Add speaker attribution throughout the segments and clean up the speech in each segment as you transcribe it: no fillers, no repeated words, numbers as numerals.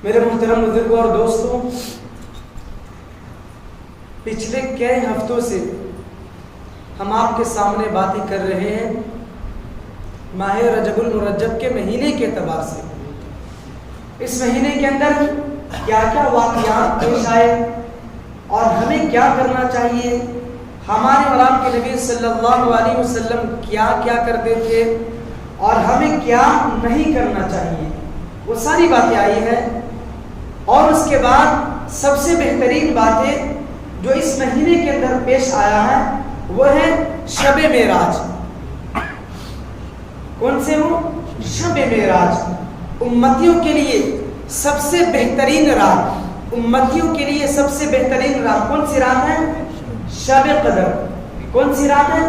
Speaker 1: میرے محترم بزرگوں اور دوستوں، پچھلے کئی ہفتوں سے ہم آپ کے سامنے باتیں کر رہے ہیں ماہ رجب المرجب کے مہینے کے اعتبار سے۔ اس مہینے کے اندر کیا کیا واقعات پیش آئے اور ہمیں کیا کرنا چاہیے، ہمارے اور آپ کے نبی صلی اللہ علیہ وسلم کیا کیا کرتے تھے اور ہمیں کیا نہیں کرنا چاہیے، وہ ساری باتیں آئی ہیں۔ اور اس کے بعد سب سے بہترین باتیں جو اس مہینے کے اندر پیش آیا ہے وہ ہے شب معراج۔ کون سے وہ؟ شب معراج، امتیوں کے لیے سب سے بہترین رات، امتیوں کے لیے سب سے بہترین رات کون سی رات ہے؟ شب قدر۔ کون سی رات ہے؟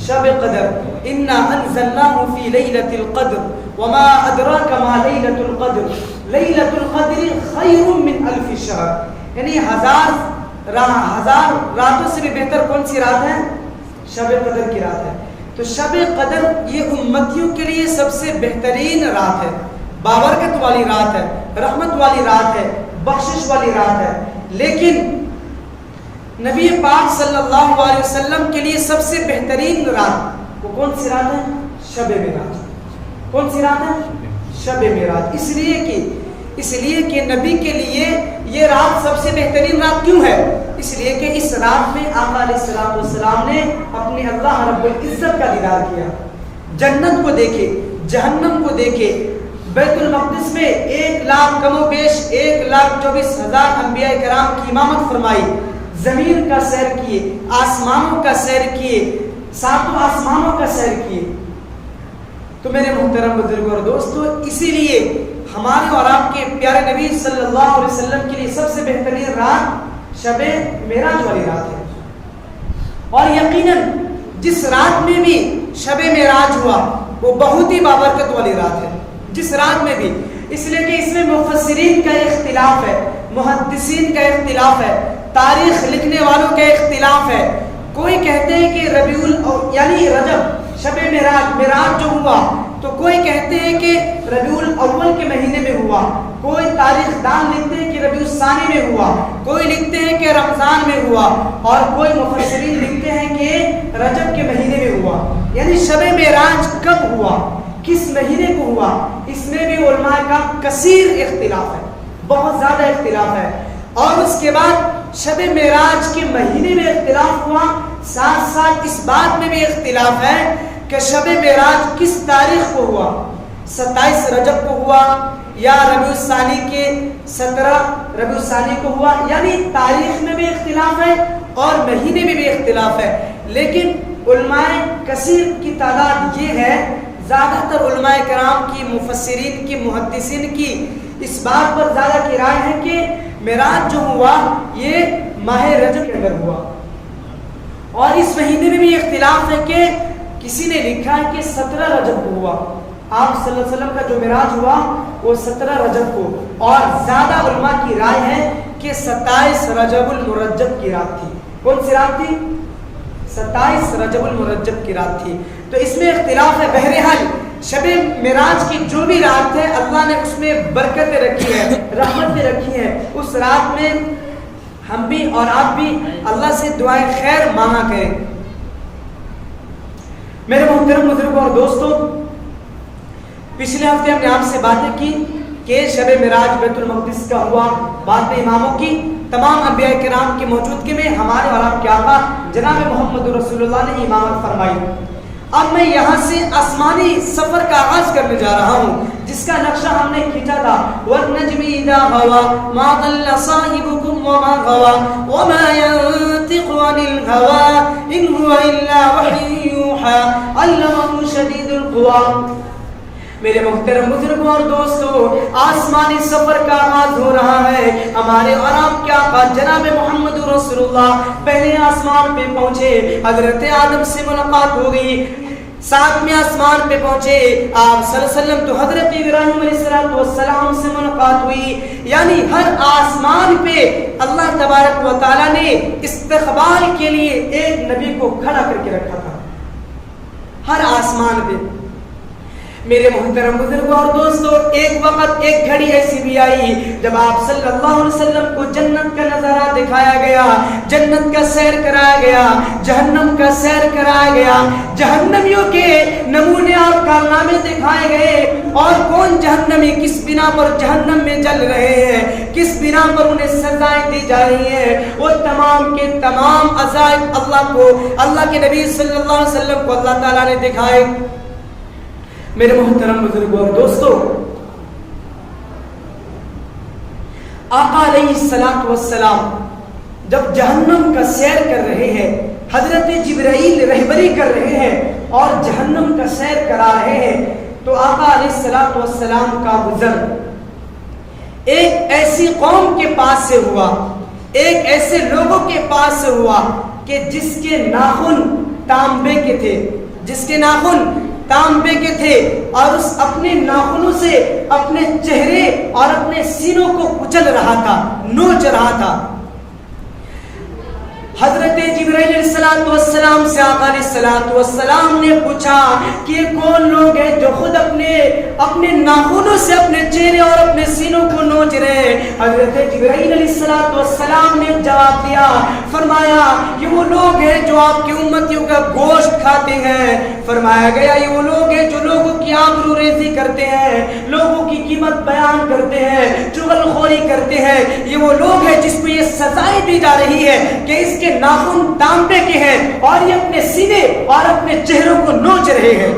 Speaker 1: شب قدر۔ انا انزلناه في ليلة القدر وما ادراك ما ليلة القدر ليلة القدر خير من الف شهر، یعنی ہزار راتوں سے بھی بہتر کون سی رات ہے؟ شب قدر کی رات ہے۔ تو شب قدر یہ امتیوں کے لیے سب سے بہترین رات ہے، بابرکت والی رات ہے، رحمت والی رات ہے، بخشش والی رات ہے۔ لیکن نبی پاک صلی اللہ علیہ وسلم کے لیے سب سے بہترین رات وہ کون سی رات ہے؟ شب معراج۔ کون سی رات ہے؟ شب معراج۔ اس لیے کہ نبی کے لیے یہ رات سب سے بہترین رات کیوں ہے؟ اس لیے کہ اس رات میں آقا علیہ الصلوۃ والسلام نے اپنے اللہ رب العزت کا دیدار کیا، جنت کو دیکھے، جہنم کو دیکھے، بیت المقدس میں 1,00,000 کم و بیش 1,24,000 انبیاء کرام کی امامت فرمائی، زمین کا سیر کیے، آسمانوں کا سیر کیے، ساتوں آسمانوں کا سیر کیے۔ تو میرے محترم بزرگوں اور دوستو، اسی لیے ہمارے اور آپ کے پیارے نبی صلی اللہ علیہ وسلم کے لیے سب سے بہترین رات شب معراج والی رات ہے۔ اور یقیناً جس رات میں بھی شب معراج ہوا وہ بہت ہی بابرکت والی رات ہے، جس رات میں بھی، اس لیے کہ اس میں مفسرین کا اختلاف ہے، محدثین کا اختلاف ہے، تاریخ لکھنے والوں کا اختلاف ہے۔ کوئی کہتے ہیں کہ یعنی رجب شب معراج جو ہوا تو کوئی کہتے ہیں کہ ربیع الاول کے مہینے میں ہوا، کوئی تاریخ دان لکھتے ہیں کہ ربیع الثانی میں ہوا، کوئی لکھتے ہیں کہ رمضان میں ہوا، اور کوئی مفسرین لکھتے ہیں کہ رجب کے مہینے میں ہوا۔ یعنی شب معراج کب ہوا، کس مہینے کو ہوا، اس میں بھی علماء کا کثیر اختلاف ہے، بہت زیادہ اختلاف ہے۔ اور اس کے بعد شب معراج کے مہینے میں اختلاف ہوا، ساتھ ساتھ اس بات میں بھی اختلاف ہے کہ شب معراج کس تاریخ کو ہوا، 27 رجب کو ہوا یا ربیع الثانی کے 17 ربیع الثانی کو ہوا، یعنی تاریخ میں بھی اختلاف ہے اور مہینے میں بھی اختلاف ہے۔ لیکن علماء کثیر کی تعداد یہ ہے، زیادہ تر علماء کرام کی، مفسرین کی، محدثین کی اس بات پر زیادہ کی رائے ہے کہ معراج جو ہوا یہ ماہ رجب کے اندر ہوا۔ اور اس مہینے میں بھی اختلاف ہے کہ کسی نے لکھا ہے کہ 17 رجب کو ہوا، آپ صلی اللہ علیہ وسلم کا جو معراج ہوا وہ 17 رجب کو، اور زیادہ علماء کی رائے ہے کہ 27 رجب المرجب کی رات تھی۔ کون سی رات تھی؟ 27 رجب المرجب کی رات تھی۔ تو اس میں اختلاف ہے۔ بہرحال شب معراج کی جو بھی رات ہے اللہ نے اس میں برکتیں رکھی ہے، رحمتیں رکھی ہیں۔ اس رات میں ہم بھی اور آپ بھی اللہ سے دعائیں خیر مانگا کریں۔ میرے محترم بزرگوں اور دوستوں، پچھلے ہفتے ہم نے آپ سے باتیں کی کہ شب معراج بیت المقدس کا ہوا، بعد میں اماموں کی، تمام انبیاء کرام کی موجودگی میں ہمارے اور آپ کے آقا جناب محمد رسول اللہ نے امامت فرمائی۔ اب میں یہاں سے آسمانی سفر کا آغاز کرنے جا رہا ہوں جس کا نقشہ ہم نے کھینچا تھا، وَالنَّجْمِ إِذَا هَوَى مَا ضَلَّ صَاحِبُكُمْ وَمَا غَوَى وَمَا يَنطِقُ عَنِ الْهَوَى إِنْ هُوَ إِلَّا وَحْيٌ يُوحَىٰ عَلَّمَهُ شَدِيدُ الْقُوَىٰ۔ میرے محترم بزرگوں اور دوستوں، آسمانی سفر کا آغاز ہو رہا ہے۔ ہمارے اور آپ کے آقا جناب محمد رسول اللہ پہلے آسمان پہ پہنچے، حضرت آدم سے ملاقات ہو گئی، ساتویں آسمان پہ پہنچے آپ صلی اللہ علیہ وسلم تو حضرت ابراہیم علیہ السلام سے ملاقات ہوئی۔ یعنی ہر آسمان پہ اللہ تبارک و تعالیٰ نے استقبال کے لیے ایک نبی کو کھڑا کر کے رکھا تھا، ہر آسمان پہ۔ میرے محترم بزرگوں اور دوستوں، ایک وقت ایک گھڑی ایسی بھی آئی جب آپ صلی اللہ علیہ وسلم کو جنت کا نظارہ دکھایا گیا، جنت کا سیر کرایا گیا، جہنم کا سیر کرایا گیا، جہنمیوں کے نمونے اور کارنامے دکھائے گئے، اور کون جہنمی کس بنا پر جہنم میں جل رہے ہیں، کس بنا پر انہیں سزائیں دی جا رہی ہیں، وہ تمام کے تمام عذاب اللہ کے نبی صلی اللہ علیہ وسلم کو اللہ تعالیٰ نے دکھائے۔ میرے محترم بزرگوں اور دوستوں، آقا علیہ الصلوۃ والسلام جب جہنم کا سیر کر رہے ہیں، حضرت جبرائیل رہبری کر رہے ہیں اور جہنم کا سیر کرا رہے ہیں، تو آقا علیہ الصلوۃ والسلام کا گزر ایک ایسی قوم کے پاس سے ہوا، ایک ایسے لوگوں کے پاس سے ہوا کہ جس کے ناخن تانبے کے تھے، جس کے ناخن تانبے کے تھے، اور اس اپنے ناخنوں سے اپنے چہرے اور اپنے سینوں کو کچل رہا تھا، نوچ رہا تھا۔ حضرت جبرائیل علیہ الصلوۃ والسلام سے آقا علیہ الصلوۃ والسلام نے پوچھا کہ یہ کون لوگ ہیں جو خود اپنے ناخنوں سے اپنے چہرے اور اپنے سینوں کو نوچ رہے ہیں؟ حضرت جبرائیل علیہ الصلوۃ والسلام نے جواب دیا، فرمایا یہ وہ لوگ ہیں جو آپ کی امتیوں کا گوشت کھاتے ہیں۔ فرمایا گیا یہ وہ لوگ ہیں جو لوگوں کی آبرو ریزی کرتے ہیں، لوگوں کی قیمت بیان کرتے ہیں، چغل خوری کرتے ہیں، یہ وہ لوگ ہیں جس کو یہ سزائیں دی جا رہی ہے کہ اس کے ناخن تانبے کے ہیں اور یہ اپنے سینے اور اپنے چہروں کو نوچ رہے ہیں۔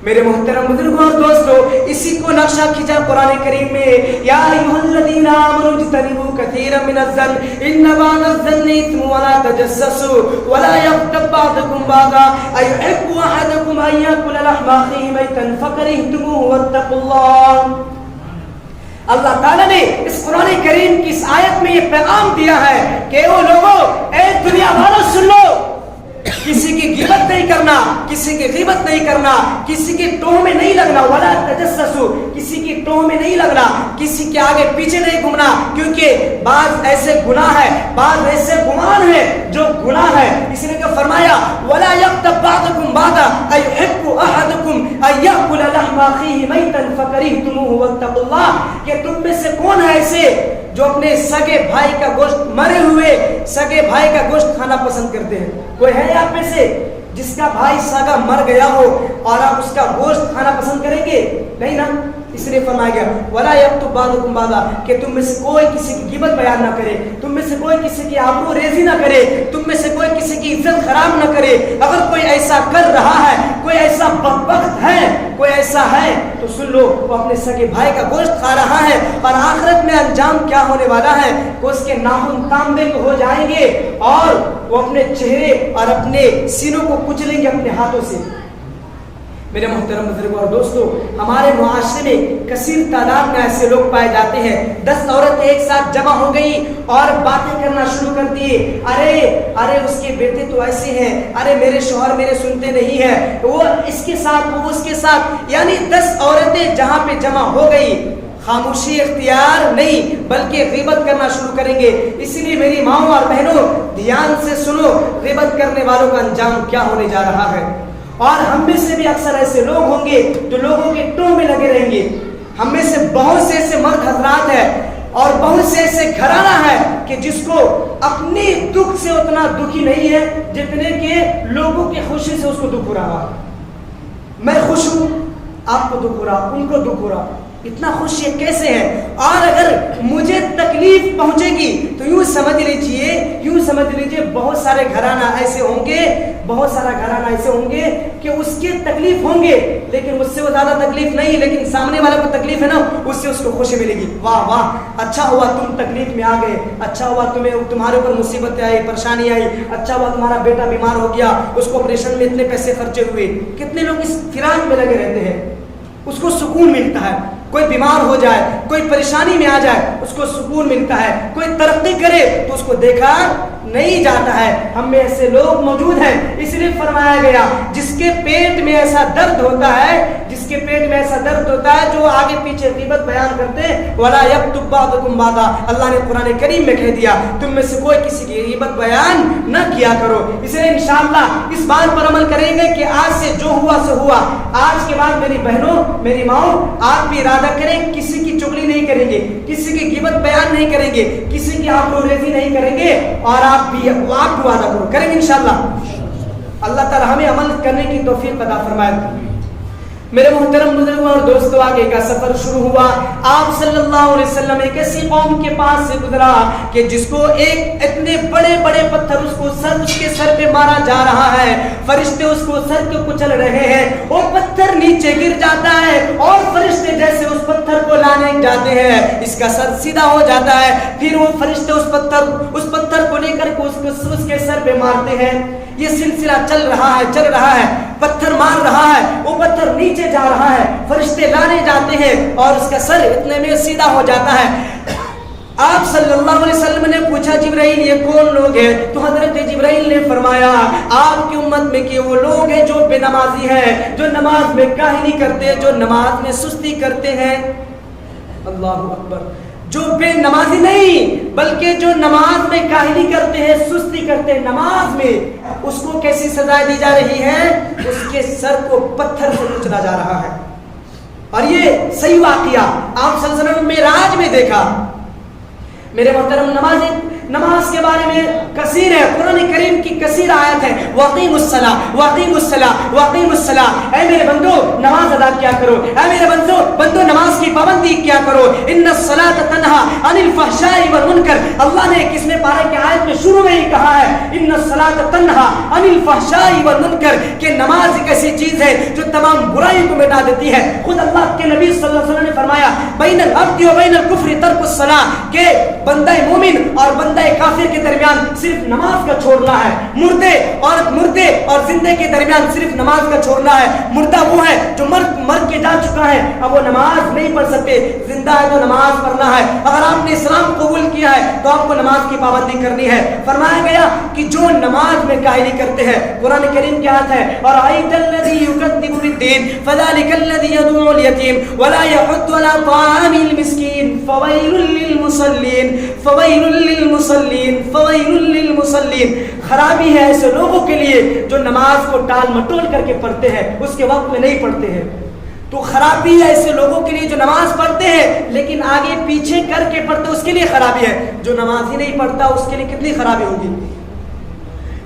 Speaker 1: میرے محترم بزرگوں اور دوستوں، اسی کو نقشہ کھینچا قرآن کریم میں، یا ایھا الذین آمنوا اجتنبوا کثیرا من الظن ان بعض الظن اثم ولا تجسسوا ولا یغتب بعضکم بعضا ایحب احدکم ان یاکل لحم اخیہ میتا فکرہتموہ واتقوا اللہ۔ اللہ تعالیٰ نے اس قرآن کریم کی اس آیت میں یہ پیغام دیا ہے کہ وہ لوگوں، اے دنیا والوں سن لو، کسی کی غیبت نہیں کرنا، کسی کی غیبت نہیں کرنا، کسی کی ٹوہ میں نہیں لگنا، ولا تجسسوا، کسی کی ٹوہ میں نہیں لگنا، کسی کے آگے پیچھے نہیں گھومنا، کیونکہ بعض ایسے گناہ ہے، بعض ایسے گمان ہے جو گناہ ہے۔ اس نے کہ فرمایا ولا یغتب بعضکم بعضا ایحب احدکم ان یاکل لحم اخیہ میتا فکرہتموہ واتقوا اللہ، کہ تم میں سے کون ہے ایسے جو اپنے سگے بھائی کا گوشت، مرے ہوئے سگے بھائی کا گوشت کھانا پسند کرتے ہیں؟ کوئی ہے آپ میں سے جس کا بھائی سگا مر گیا ہو اور آپ اس کا گوشت کھانا پسند کریں گے؟ نہیں نا۔ اس لیے فرمایا گیا ولا یغتب بعضکم بعضا، کہ تم میں سے کوئی کسی کی غیبت بیان نہ کرے، تم میں سے کوئی کسی کی آبرو ریزی نہ کرے، تم میں سے کوئی کسی کی عزت خراب نہ کرے۔ اگر کوئی ایسا کر رہا ہے، کوئی ایسا بدبخت ہے، کوئی ایسا ہے، تو سن لو وہ اپنے سگے بھائی کا گوشت کھا رہا ہے، اور آخرت میں انجام کیا ہونے والا ہے کہ اس کے ناخن تانبے کے ہو جائیں گے اور وہ اپنے چہرے اور اپنے سینوں کو کچلیں گے اپنے ہاتھوں سے۔ میرے محترم بزرگوں اور دوستوں، ہمارے معاشرے میں کثیر تعداد میں ایسے لوگ پائے جاتے ہیں، 10 عورتیں ایک ساتھ جمع ہو گئی اور باتیں کرنا شروع کر دیے، ارے اس کے بیٹے تو ایسے ہیں، ارے میرے شوہر میرے سنتے نہیں ہیں، وہ اس کے ساتھ، وہ اس کے ساتھ، یعنی 10 عورتیں جہاں پہ جمع ہو گئی، خاموشی اختیار نہیں بلکہ غیبت کرنا شروع کریں گے۔ اسی لیے میری ماؤں اور بہنوں، دھیان سے سنو، غیبت کرنے والوں کا انجام کیا ہونے جا رہا ہے۔ اور ہم میں سے بھی اکثر ایسے لوگ ہوں گے جو لوگوں کے ٹوہ میں لگے رہیں گے۔ ہم میں سے بہت سے ایسے مرد حضرات ہیں اور بہت سے ایسے گھرانہ ہے کہ جس کو اپنی دکھ سے اتنا دکھی نہیں ہے جتنے کہ لوگوں کی خوشی سے اس کو دکھ ہو رہا۔ میں خوش ہوں، آپ کو دکھ ہو رہا، ان کو دکھ ہو رہا، اتنا خوش یہ کیسے ہے؟ اور اگر مجھے تکلیف پہنچے گی تو یوں سمجھ لیجئے بہت سارے گھرانہ ایسے ہوں گے، بہت سارا گھرانہ ایسے ہوں گے کہ اس کے تکلیف ہوں گے لیکن مجھ سے وہ زیادہ تکلیف نہیں، لیکن سامنے والا کو تکلیف ہے نا، اس سے اس کو خوشی ملے گی۔ واہ واہ، اچھا ہوا تم تکلیف میں آ گئے، اچھا ہوا تمہارے اوپر مصیبت آئی، پریشانی آئی، اچھا ہوا تمہارا بیٹا بیمار ہو گیا، اس کو آپریشن میں اتنے پیسے خرچے ہوئے۔ کتنے لوگ اس فراق میں لگے رہتے ہیں، اس کو سکون ملتا ہے۔ کوئی بیمار ہو جائے، کوئی پریشانی میں آ جائے، اس کو سکون ملتا ہے۔ کوئی ترقی کرے تو اس کو دیکھا نہیں جاتا ہے. ہم میں ایسے لوگ موجود ہیں, اس لیے فرمایا گیا جس کے پیٹ میں ایسا درد ہوتا ہے, جس کے پیٹ میں ایسا درد ہوتا ہے جو آگے پیچھے غیبت بیان کرتے ہیں, وَلَا يَكْتُبْ بَعْضُكُمْ بَعْضًا, اللہ نے قرآن کریم میں کہہ دیا تم میں سے کوئی کسی کی غیبت بیان نہ کیا کرو. اس لیے انشاءاللہ اس بات پر عمل کریں گے کہ آج سے جو ہوا سو ہوا. آج کے بعد میری بہنوں, میری ماؤں, آپ بھی ارادہ کریں کسی کی چغلی نہیں کریں گے, کسی کی غیبت بیان نہیں کریں گے, کسی کی آبروریزی نہیں کریں گے, اور آپ بھی وعدہ کرو کریں گے انشاءاللہ. اللہ تعالی ہمیں عمل کرنے کی توفیق عطا فرمائے. میرے محترم بزرگوں اور دوستوں, آگے کا سفر شروع ہوا. آپ صلی اللہ علیہ وسلم ایک ایسی قوم کے پاس سے گزرا کہ جس کو ایک اتنے بڑے بڑے پتھر اس کے سر پہ مارا جا رہا ہے, فرشتے اس کو سر کے کچل رہے ہیں, وہ پتھر نیچے گر جاتا ہے اور فرشتے جیسے اس پتھر کو لانے جاتے ہیں اس کا سر سیدھا ہو جاتا ہے. پھر وہ فرشتے اس پتھر کو لے کر کے اس کے سر پہ مارتے ہیں. یہ سلسلہ چل رہا ہے, پتھر مار رہا ہے, وہ پتھر نیچے جا رہا ہے, فرشتے لانے جاتے ہیں اور اس کا سر اتنے میں سیدھا ہو جاتا ہے. آپ صلی اللہ علیہ وسلم نے پوچھا جبرائیل یہ کون لوگ ہیں؟ تو حضرت جبرائیل نے فرمایا آپ کی امت میں کہ وہ لوگ ہیں جو بے نمازی ہیں, جو نماز میں کاہلی کرتے, جو نماز میں سستی کرتے ہیں. اللہ اکبر. جو بے نمازی نہیں بلکہ جو نماز میں کاہلی کرتے ہیں, سستی کرتے ہیں نماز میں, اس کو کیسی سزا دی جا رہی ہے؟ اس کے سر کو پتھر سے کچلا جا رہا ہے. اور یہ صحیح واقعہ آپ صلی اللہ علیہ وسلم معراج میں دیکھا. میرے محترم, نماز کے بارے میں کثیر ہے, قرآن کریم کی کثیر آیت ہے. وَأَقِیمُوا الصَّلَاةَ وَأَقِیمُوا الصَّلَاةَ وَأَقِیمُوا الصَّلَاةَ, اے میرے بندو نماز ادا کیا کرو, اے میرے بندو نماز کی پابندی کیا کرو. اِنَّ الصَّلَاةَ تَنْہَىٰ عَنِ الْفَحْشَاءِ وَالْمُنکَرِ, اللہ نے کس میں پارہ کی آیت میں شروع میں ہی کہا ہے اِنَّ الصَّلَاةَ تَنْہَىٰ عَنِ الْفَحْشَاءِ وَالْمُنکَرِ, کہ نماز ایک ایسی چیز ہے جو تمام برائی کو مٹا دیتی ہے. خود اللہ کے نبی صلی اللہ علیہ وسلم نے فرمایا بین العبد وبین الکفر ترک الصلاۃ, کہ بندہ مومن اور بندہ کافر کے درمیان صرف نماز کا چھوڑنا ہے. مردے اور زندے کے درمیان صرف نماز کا چھوڑنا ہے. مردہ وہ ہے جو مر کے جا چکا ہے, اب وہ نماز نہیں پڑھ سکتے. زندہ ہے تو نماز پڑھنا ہے. اگر آپ نے اسلام قبول کیا ہے تو آپ کو نماز کی پابندی کرنی ہے. فرمایا گیا کہ جو نماز میں کاہلی کرتے ہیں, قرآن کریم کی آیت ہے اور آیت الذی یکذب بالدین فذلک الذی یدعو الیتیم ولا یحض علی طعام المسکین فویل للمصلین فویل للمصلین فویل للمصلین. خرابی ہے ایسے لوگوں کے لیے جو نماز کو ٹال مٹول کر کے پڑھتے ہیں, اس کے وقت میں نہیں پڑھتے ہیں. تو خرابی ہے ایسے لوگوں کے لیے جو نماز پڑھتے ہیں لیکن آگے پیچھے کر کے پڑھتے, اس کے لیے خرابی ہے. جو نماز ہی نہیں پڑھتا اس کے لیے کتنی خرابی ہوگی.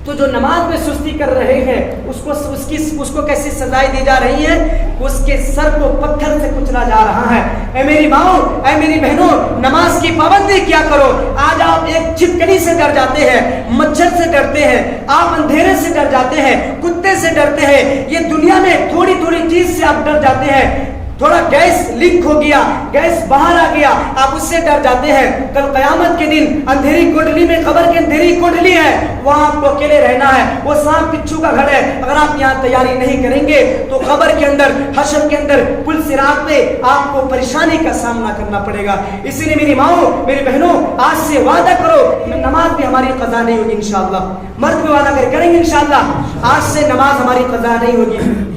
Speaker 1: تو جو نماز میں سستی کر رہے ہیں اس کو کیسی سزائیں دی جا رہی ہیں؟ اس کے سر کو پتھر سے کچلا جا رہا ہے. اے میری ماؤں, اے میری بہنوں, نماز کی پابندی کیا کرو. آج آپ ایک چھپکلی سے ڈر جاتے ہیں, مچھر سے ڈرتے ہیں, آپ اندھیرے سے ڈر جاتے ہیں, کتے سے ڈرتے ہیں. یہ دنیا میں تھوڑی تھوڑی چیز سے آپ ڈر جاتے ہیں. تھوڑا گیس لیک ہو گیا, گیس باہر آ گیا, آپ اس سے ڈر جاتے ہیں. کل قیامت کے دن اندھیری کوٹلی میں, قبر کی اندھیری کوٹلی ہے, وہاں آپ کو اکیلے رہنا ہے. وہ سانپ بچھو کا گھر ہے. اگر آپ یہاں تیاری نہیں کریں گے تو قبر کے اندر, حشر کے اندر, پل صراط پہ آپ کو پریشانی کا سامنا کرنا پڑے گا. اسی لیے میری ماؤں, میری بہنوں, آج سے وعدہ کرو نماز بھی ہماری قضا نہیں ہوگی انشاءاللہ. مرد بھی وعدہ کریں گے انشاءاللہ آج سے نماز ہماری قضا نہیں ہوگی.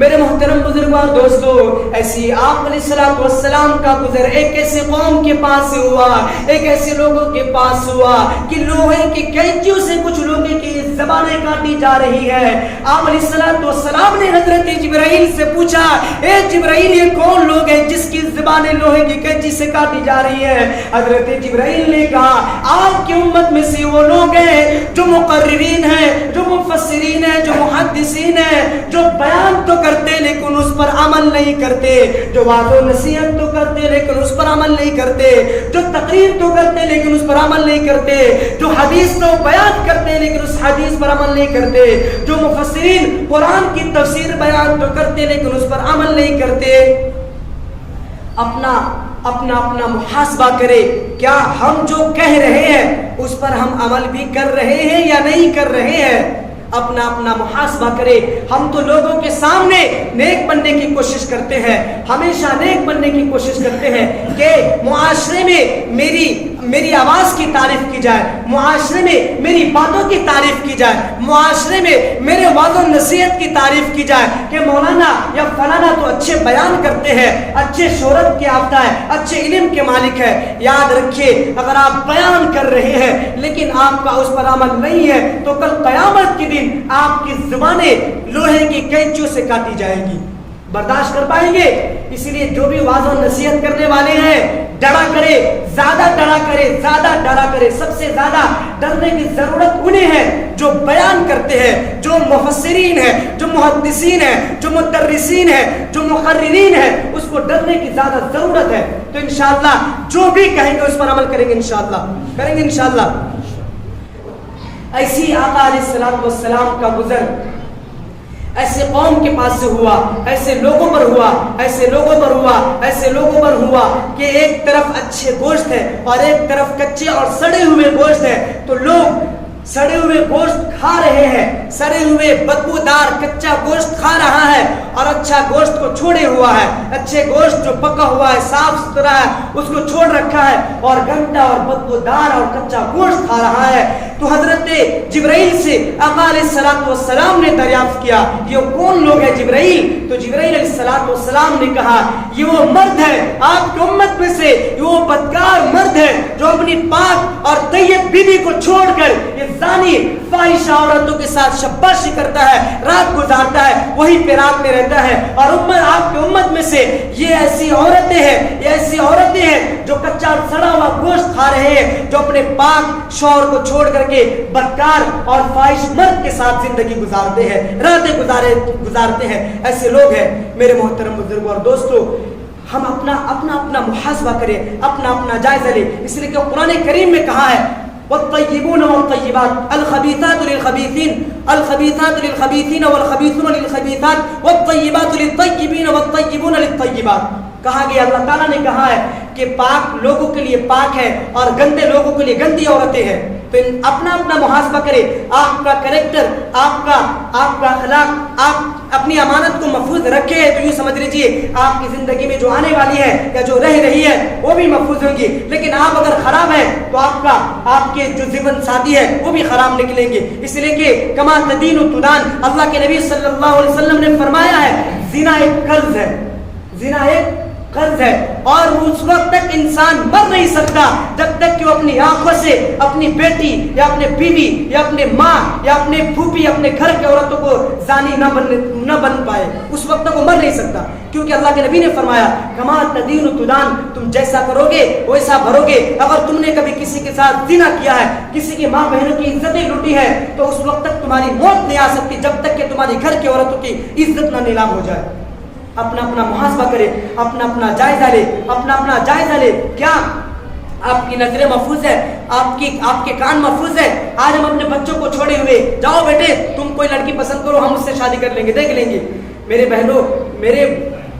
Speaker 1: میرے محترم بزرگوں اور دوستو, ایسی آپ علیہ الصلوۃ والسلام کا گزر ایک ایسے قوم کے پاس سے ہوا, ایک ایسے لوگوں کے پاس ہوا کہ لوہے کی کینچیوں سے کچھ لوگوں کی زبانیں کاٹی جا رہی ہے. آپ علیہ الصلوۃ والسلام نے حضرت جبرائیل سے پوچھا, اے جبرائیل یہ کون لوگ ہیں جس کی زبانیں لوہے کی کینچی سے کاٹی جا رہی ہے؟ حضرت جبرائیل نے کہا آپ کی امت میں سے وہ لوگ ہیں جو مقررین ہیں, جو مفسرین ہیں, جو محدثین ہیں, جو بیان تو کرتے لیکن اس پر عمل نہیں کرتے, جو وعظ و نصیحت تو کرتے لیکن اس پر عمل نہیں کرتے, جو تقریر تو کرتے لیکن اس پر عمل نہیں کرتے, جو حدیث تو بیان کرتے لیکن اس حدیث پر عمل نہیں کرتے, جو مفسرین قرآن کی تفسیر بیان تو کرتے لیکن اس پر عمل نہیں کرتے. اپنا محاسبہ کرے, کیا ہم جو کہہ رہے ہیں اس پر ہم عمل بھی کر رہے ہیں یا نہیں کر رہے ہیں؟ اپنا اپنا محاسبہ کرے. ہم تو لوگوں کے سامنے نیک بننے کی کوشش کرتے ہیں, ہمیشہ نیک بننے کی کوشش کرتے ہیں کہ معاشرے میں میری آواز کی تعریف کی جائے, معاشرے میں میری باتوں کی تعریف کی جائے, معاشرے میں میرے وعظ و نصیحت کی تعریف کی جائے کہ مولانا یا فلانا تو اچھے بیان کرتے ہیں, اچھے شہرت کے یافتہ ہے, اچھے علم کے مالک ہے. یاد رکھیے, اگر آپ بیان کر رہے ہیں لیکن آپ کا اس پر عمل نہیں ہے تو کل قیامت کے دن آپ کی زبانیں لوہے کی کینچیوں سے کاٹی جائے گی. برداشت کر پائیں گے؟ اسی لیے جو بھی واضح و نصیحت کرنے والے ہیں, ڈرا کرے, زیادہ ڈرا کرے, زیادہ ڈرا کرے. سب سے زیادہ ڈرنے کی ضرورت انہیں ہے جو بیان کرتے ہیں, جو مفسرین ہیں, جو محدثین ہیں, جو مدرسین ہیں, جو مقررین ہیں. اس کو ڈرنے کی زیادہ ضرورت ہے. تو انشاءاللہ جو بھی کہیں گے اس پر عمل کریں گے, انشاءاللہ کریں گے انشاءاللہ. ایسی آقا علیہ السلام کا گزر ایسے قوم کے پاس سے ہوا, ایسے لوگوں پر ہوا, ایسے لوگوں پر ہوا, ایسے لوگوں پر ہوا کہ ایک طرف اچھے گوشت ہے اور ایک طرف کچے اور سڑے ہوئے گوشت ہے. تو لوگ سڑے ہوئے گوشت کھا رہے ہیں, سڑے ہوئے بدبودار کچا گوشت کھا رہا ہے اور اچھا گوشت کو چھوڑے ہوا ہے. اچھے گوشت جو پکا ہوا ہے, صاف ستھرا ہے, اس کو چھوڑ رکھا ہے اور گندا اور بدبودار اور کچا گوشت کھا رہا ہے. تو حضرت جبرائیل سے آقا علیہ السلام نے دریافت کیا, یہ کون لوگ ہیں جبرائیل؟ تو جبرائیل علیہ السلام نے کہا, یہ وہ مرد ہے آپ کی امت میں سے, یہ وہ بدکار مرد ہے جو اپنی پاک اور طیب بیوی کو چھوڑ کر یہ زانی فاحشہ عورتوں کے ساتھ شباشی کرتا ہے, رات گزارتا ہے, وہی پہ رات میں رہتا ہے. اور آپ کی امت میں سے یہ ایسی عورتیں ہیں, یہ ایسی عورتیں ہیں جو کچا اور سڑا ہوا گوشت کھا رہے ہیں, جو اپنے پاک شوہر کو چھوڑ کر کے بدکار اور فاحش مرد کے ساتھ زندگی گزارتے ہیں, راتیں گزارتے ہیں. ایسے لوگ ہیں. میرے محترم بزرگوں اور دوستوں, ہم اپنا محاسبہ کریں, اپنا جائزہ لیں. اس لیے کہ قرآن کریم میں کہا ہے والطيبون والطيبات الخبيثات للخبيثين الخبيثات للخبيثين والخبيثون للخبيثات والطيبات للطيبين والطيبون للطيبات. کہا گیا, اللہ تعالیٰ نے کہا ہے کہ پاک لوگوں کے لیے پاک ہے اور گندے لوگوں کے لیے گندی عورتیں ہیں. تو اپنا محاسبہ کرے. آپ کا کریکٹر, آپ کا اخلاق, آپ اپنی امانت کو محفوظ رکھے تو یوں سمجھ لیجیے آپ کی زندگی میں جو آنے والی ہے یا جو رہ رہی ہے وہ بھی محفوظ ہوں گی. لیکن آپ اگر خراب ہیں تو آپ کے جو جیون ساتھی ہے وہ بھی خراب نکلیں گے. اس لیے کہ کما تدین و تدان, اللہ کے نبی صلی اللہ علیہ وسلم نے فرمایا ہے زنا ایک قرض ہے, زنا ایک قرض ہے. اور اس وقت تک انسان مر نہیں سکتا جب تک کہ وہ اپنی آنکھوں سے اپنی بیٹی یا اپنے بیوی یا اپنے ماں یا اپنے پھوپھی, اپنے گھر کے عورتوں کو زانی نہ بن پائے. اس وقت تک وہ مر نہیں سکتا, کیونکہ اللہ کے نبی نے فرمایا کما تدین و تدان, تم جیسا کرو گے ویسا بھرو گے. اگر تم نے کبھی کسی کے ساتھ زنا کیا ہے, کسی کی ماں بہنوں کی عزتیں لوٹی ہے, تو اس وقت تک تمہاری موت نہیں آ سکتی جب تک کہ تمہاری گھر کی عورتوں کی عزت نہ نیلام ہو جائے. اپنا محاسبہ کرے, اپنا جائزہ لے, اپنا جائزہ لے. کیا آپ کی نظریں محفوظ ہے, آپ کے کان محفوظ ہے؟ آج ہم اپنے بچوں کو چھوڑے ہوئے, جاؤ بیٹے تم کوئی لڑکی پسند کرو, ہم اس سے شادی کر لیں گے, دیکھ لیں گے. میرے بہنوں, میرے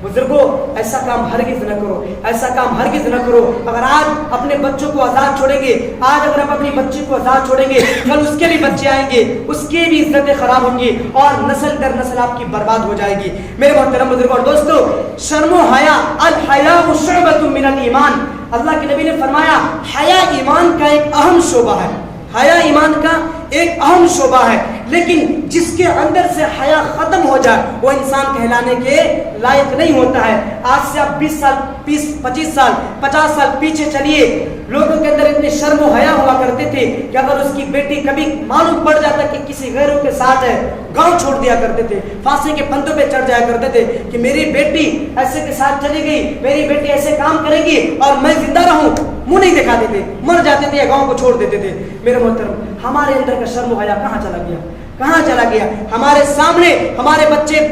Speaker 1: بزرگوں, ایسا کام ہرگز نہ کرو, ایسا کام ہرگز نہ کرو. اگر آج اپنے بچوں کو آزاد چھوڑیں گے, آج اگر ہم اپنی بچی کو آزاد چھوڑیں گے, کل اس کے بھی بچے آئیں گے, اس کی بھی عزتیں خراب ہوں گی اور نسل در نسل آپ کی برباد ہو جائے گی. میرے محترم بزرگوں اور دوستوں, شرم و حیا, الحیاء شعبۃ من الایمان, اللہ کے نبی نے فرمایا حیا ایمان کا ایک اہم شعبہ ہے. حیا ایمان کا ایک اہم شعبہ ہے, لیکن جس کے اندر سے حیا ختم ہو جائے وہ انسان کہلانے کے لائق نہیں ہوتا ہے. آج سے آپ 20 سال 25 سال 50 سال پیچھے چلیے, لوگوں کے اندر اتنے شرم و حیا ہوا کرتے تھے کہ اگر اس کی بیٹی کبھی معلوم پڑ جاتا کہ کسی غیروں کے ساتھ ہے, گاؤں چھوڑ دیا کرتے تھے, پھانسی کے پھندوں پہ چڑھ جایا کرتے تھے کہ میری بیٹی ایسے کے ساتھ چلی گئی, میری بیٹی ایسے کام کرے گی اور میں زندہ رہوں, منہ نہیں دکھاتے تھے, مر جاتے تھے یا گاؤں کو چھوڑ دیتے تھے. میرے محترم, ہمارے اندر کا شرم و حیا کہاں چلا گیا, کہاں چلا گیا؟ ہمارے سامنے ہمارے بچے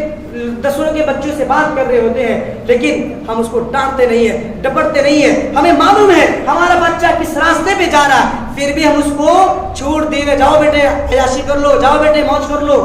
Speaker 1: دوسروں کے بچوں سے بات کر رہے ہوتے ہیں, لیکن ہم اس کو ڈانٹتے نہیں ہیں, ڈپٹتے نہیں ہیں. ہمیں معلوم ہے ہمارا بچہ کس راستے پہ جا رہا ہے, پھر بھی ہم اس کو چھوڑ دیے, جاؤ بیٹے عیاشی کر لو, جاؤ بیٹے موج کر لو.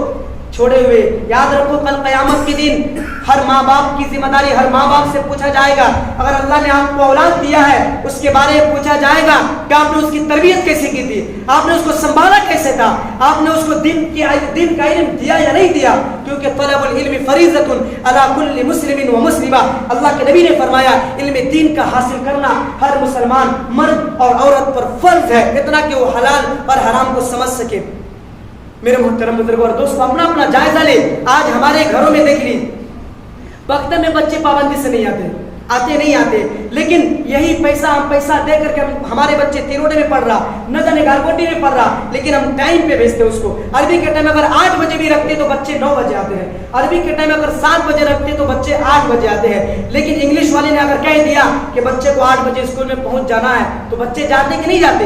Speaker 1: چھوڑے ہوئے. یاد رکھو کل قیامت کے دن ہر ماں باپ کی ذمہ داری ہر ماں باپ سے پوچھا جائے گا. اگر اللہ نے آپ کو اولاد دیا ہے اس کے بارے میں پوچھا جائے گا کہ آپ نے اس کی تربیت کیسے کی تھی, آپ نے اس کو سنبھالا کیسے تھا, آپ نے اس کو دین کا علم دیا یا نہیں دیا, کیونکہ طلب العلم فریضۃ علی کل مسلم و مسلمہ. اللہ کے نبی نے فرمایا علم دین کا حاصل کرنا ہر مسلمان مرد اور عورت پر فرض ہے, اتنا کہ وہ حلال اور حرام کو سمجھ سکے. میرے محترم بزرگوں اور دوستوں, اپنا اپنا جائزہ لے. آج ہمارے گھروں میں دیکھ لی وقت میں بچے پابندی سے نہیں آتے, لیکن یہی پیسہ ہم پیسہ دے کر کے ہمارے بچے تیروڑے میں پڑھ رہا, نہ جانے گالگوٹی میں پڑھ رہا, لیکن ہم ٹائم پہ بھیجتے اس کو. عربی کے ٹائم اگر 8 بجے بھی رکھتے تو بچے 9 بجے آتے ہیں, عربی کے ٹائم اگر 7 بجے رکھتے تو بچے 8 بجے آتے ہیں. لیکن انگلش والے نے اگر کہہ دیا کہ بچے کو 8 بجے اسکول میں پہنچ جانا ہے تو بچے جاتے کہ نہیں جاتے؟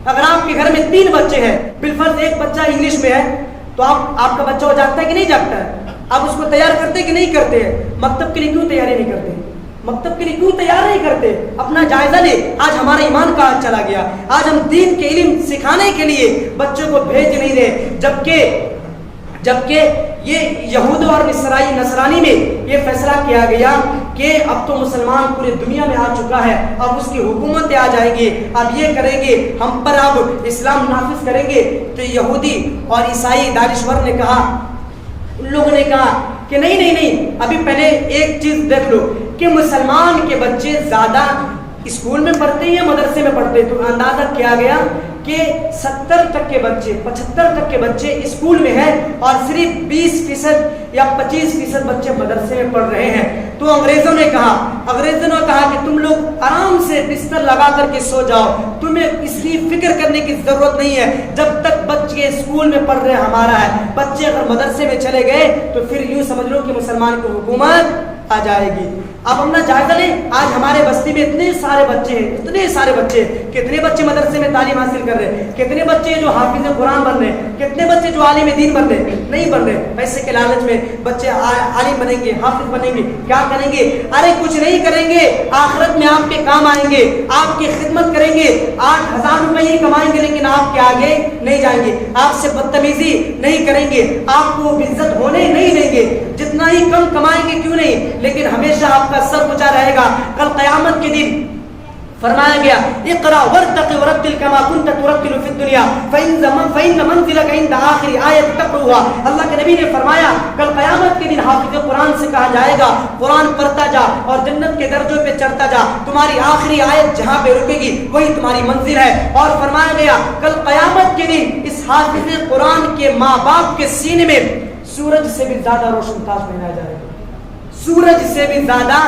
Speaker 1: اگر آپ کے گھر میں 3 بچے ہیں, بالفرض ایک بچہ انگلش میں ہے, تو آپ کا بچہ وہ جاگتا ہے کہ نہیں جاگتا ہے؟ آپ اس کو تیار کرتے کہ نہیں کرتے؟ مکتب کے لیے کیوں تیاری نہیں کرتے؟ مکتب کے لیے کیوں تیار نہیں کرتے؟ اپنا جائزہ لے. آج ہمارا ایمان کہاں چلا گیا؟ آج ہم دین کے علم سکھانے کے لیے بچوں کو بھیج نہیں رہے, جبکہ یہ یہود اور نصرانی میں یہ فیصلہ کیا گیا کہ اب تو مسلمان پوری دنیا میں آ چکا ہے, اب اس کی حکومتیں آ جائیں گی, اب یہ کریں گے, ہم پر اب اسلام نافذ کریں گے. تو یہودی اور عیسائی دانشور نے کہا, ان لوگوں نے کہا کہ نہیں, ابھی پہلے ایک چیز دیکھ لو کہ مسلمان کے بچے زیادہ اسکول میں پڑھتے ہیں یا مدرسے میں پڑھتے ہیں. تو اندازہ کیا گیا کہ 70 تک کے بچے 75 تک کے بچے اسکول میں ہیں اور صرف 20% یا 25% بچے مدرسے میں پڑھ رہے ہیں. تو انگریزوں نے کہا کہ تم لوگ آرام سے بستر لگا کر کے سو جاؤ, تمہیں اس کی فکر کرنے کی ضرورت نہیں ہے, جب تک بچے اسکول میں پڑھ رہے ہمارا ہے. بچے اگر مدرسے میں چلے گئے تو پھر یوں سمجھ لو کہ مسلمان کی حکومت آ جائے گی. آپ اپنا جائزہ لیں. آج ہمارے بستی میں اتنے سارے بچے, کتنے بچے مدرسے میں تعلیم حاصل کر رہے ہیں, کتنے بچے جو حافظ قرآن بن رہے ہیں, کتنے بچے جو عالم دین بن رہے ہیں, نہیں بن رہے. پیسے کے لالچ میں بچے عالم بنیں گے, حافظ بنیں گے, کیا کریں گے؟ ارے کچھ نہیں کریں گے, آخرت میں آپ کے کام آئیں گے, آپ کی خدمت کریں گے, 8,000 روپے ہی کمائیں گے, لیکن آپ کے آگے نہیں جائیں گے, آپ سے بدتمیزی نہیں کریں گے, آپ کو عزت ہونے نہیں دیں گے, جتنا ہی کم کمائیں گے کیوں نہیں, لیکن ہمیشہ آپ کا سر اونچا رہے گا. کل قیامت کے دن فرمایا گیا اقرا ورتق ورتل كما كنت ترتل في الدنيا فإن منزلك عند آخر آیت تقرأها. اللہ کے نبی نے فرمایا کل قیامت کے دن حافظ قرآن سے کہا جائے گا قرآن پڑھتا جا اور جنت کے درجوں پہ چڑھتا جا, تمہاری آخری آیت جہاں پہ رکے گی وہی تمہاری منزل ہے. اور فرمایا گیا کل قیامت کے دن اس حافظ قرآن کے ماں باپ کے سینے میں سورج سے بھی زیادہ روشن تاج پہنایا جائے گا, سورج سے بھی زیادہ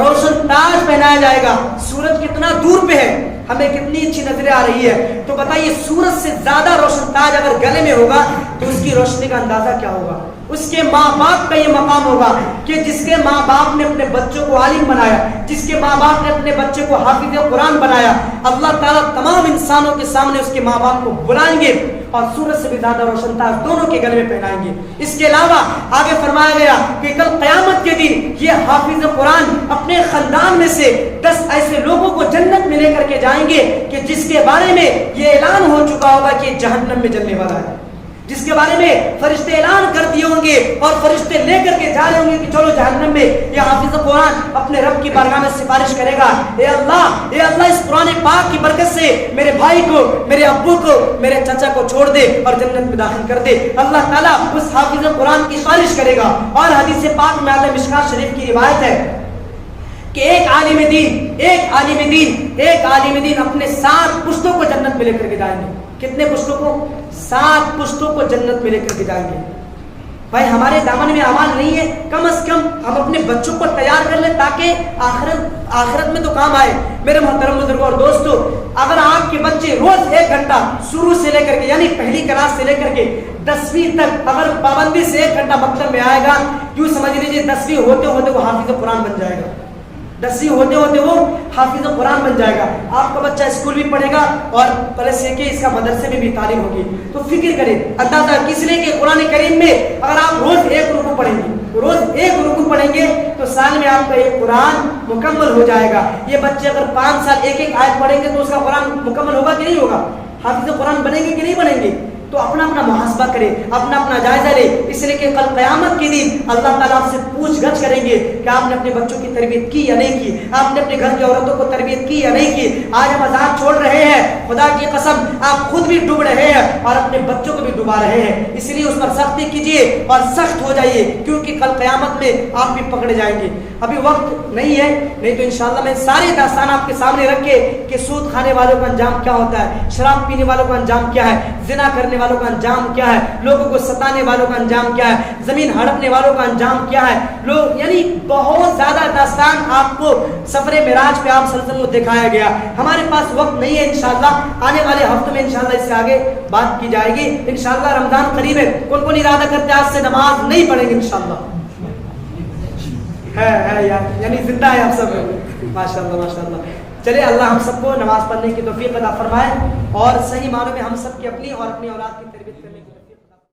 Speaker 1: روشن تاج پہنایا جائے گا. سورج کتنا دور پہ ہے, ہمیں کتنی اچھی نظریں آ رہی ہے, تو بتائیے سورج سے زیادہ روشن تاج اگر گلے میں ہوگا تو اس کی روشنی کا اندازہ کیا ہوگا. اس کے ماں باپ کا یہ مقام ہوگا کہ جس کے ماں باپ نے اپنے بچوں کو عالم بنایا, جس کے ماں باپ نے اپنے بچے کو حافظ قرآن بنایا, اللہ تعالیٰ تمام انسانوں کے سامنے اس کے ماں باپ کو بلائیں گے اور سورج سے بھی زیادہ روشن تاج دونوں کے گلے میں پہنائیں گے. اس کے علاوہ آگے فرمایا گیا کہ کل قیامت کے دن یہ حافظ قرآن اپنے خاندان میں سے 10 ایسے لوگوں کو جنت میں لے کر کے جائیں گے کہ جس کے بارے میں یہ اعلان ہو چکا ہوگا کہ جہنم میں جلنے والا ہے, جس کے بارے میں فرشتے اعلان کر دیے ہوں گے اور فرشتے لے کر کے جا رہے ہوں گے کہ چلو جہنم میں. یہ حافظ قرآن اپنے رب کی بارگاہ میں سفارش کرے گا, اے اللہ اس قرآن پاک کی برکت سے میرے بھائی کو, میرے ابو کو, میرے چچا کو چھوڑ دے اور جنت میں داخل کر دے. اللہ تعالیٰ اس حافظ قرآن کی سفارش کرے گا. اور حدیث پاک میں آتا مشکات شریف کی روایت ہے کہ ایک عالم دین اپنے 7 پشتوں کو جنت میں لے کر کے جائیں گے. کتنے پشتوں کو؟ 7 پشتوں کو جنت میں لے کر کے جائیں گے. بھائی ہمارے دامن میں اعمال نہیں ہے, کم از کم ہم اپنے بچوں کو تیار کر لیں تاکہ آخرت میں تو کام آئے. میرے محترم بزرگوں اور دوستوں, اگر آپ کے بچے روز 1 گھنٹہ شروع سے لے کر کے یعنی پہلی کلاس سے لے کر کے 10ویں تک اگر پابندی سے 1 گھنٹہ مکتب میں آئے گا, کیوں سمجھ لیجیے 10ویں ہوتے ہوتے وہ حافظ قرآن بن جائے گا, 10ویں ہوتے ہوتے وہ حافظ قرآن بن جائے گا. آپ کا بچہ اسکول بھی پڑھے گا اور پلس یہ کہ اس کا مدرسے میں بھی تعلیم ہوگی. تو فکر کریں, اندازہ کس لیے کہ قرآن کریم میں اگر آپ روز 1 رکوع پڑھیں گے تو سال میں آپ کا یہ قرآن مکمل ہو جائے گا. یہ بچے اگر 5 سال ایک آیت پڑھیں گے تو اس کا قرآن مکمل ہوگا کہ نہیں ہوگا؟ حافظ قرآن بنیں گے کہ نہیں بنیں گے؟ تو اپنا اپنا محاسبہ کرے, اپنا اپنا جائزہ لے, اس لیے کہ کل قیامت کے دن اللہ تعالیٰ آپ سے پوچھ گچھ کریں گے کہ آپ نے اپنے بچوں کی تربیت کی یا نہیں کی, آپ نے اپنے گھر کی عورتوں کو تربیت کی یا نہیں کی. آج ہم اذان چھوڑ رہے ہیں, خدا کی قسم آپ خود بھی ڈوب رہے ہیں اور اپنے بچوں کو بھی ڈبا رہے ہیں, اس لیے اس پر سختی کیجیے اور سخت ہو جائیے, کیونکہ کل قیامت میں آپ بھی پکڑے جائیں گے. ابھی وقت نہیں ہے, نہیں تو انشاءاللہ میں سارے داستان آپ کے سامنے رکھ کے کہ سود کھانے والوں کا انجام کیا ہوتا ہے, شراب پینے والوں کا انجام کیا ہے, زنا کرنے والوں کا انجام کیا ہے, لوگوں کو ستانے والوں کا انجام کیا ہے, زمین ہڑپنے والوں کا انجام کیا ہے, لوگ یعنی بہت زیادہ داستان آپ کو سفر معراج پہ آپ صلی اللہ علیہ وسلم کو دکھایا گیا. ہمارے پاس وقت نہیں ہے, انشاءاللہ آنے والے ہفتوں میں انشاءاللہ اس سے آگے بات کی جائے گی. انشاءاللہ رمضان قریب ہے, کون کون ارادہ کرتے آج سے نماز نہیں پڑھیں گے انشاءاللہ؟ ہے یار, یعنی زندہ ہے آپ سب, ماشاءاللہ ماشاءاللہ. چلے اللہ ہم سب کو نماز پڑھنے کی توفیق عطا فرمائے اور صحیح معنوں میں ہم سب کی اپنی اور اپنی اولاد کی تربیت کرنے کی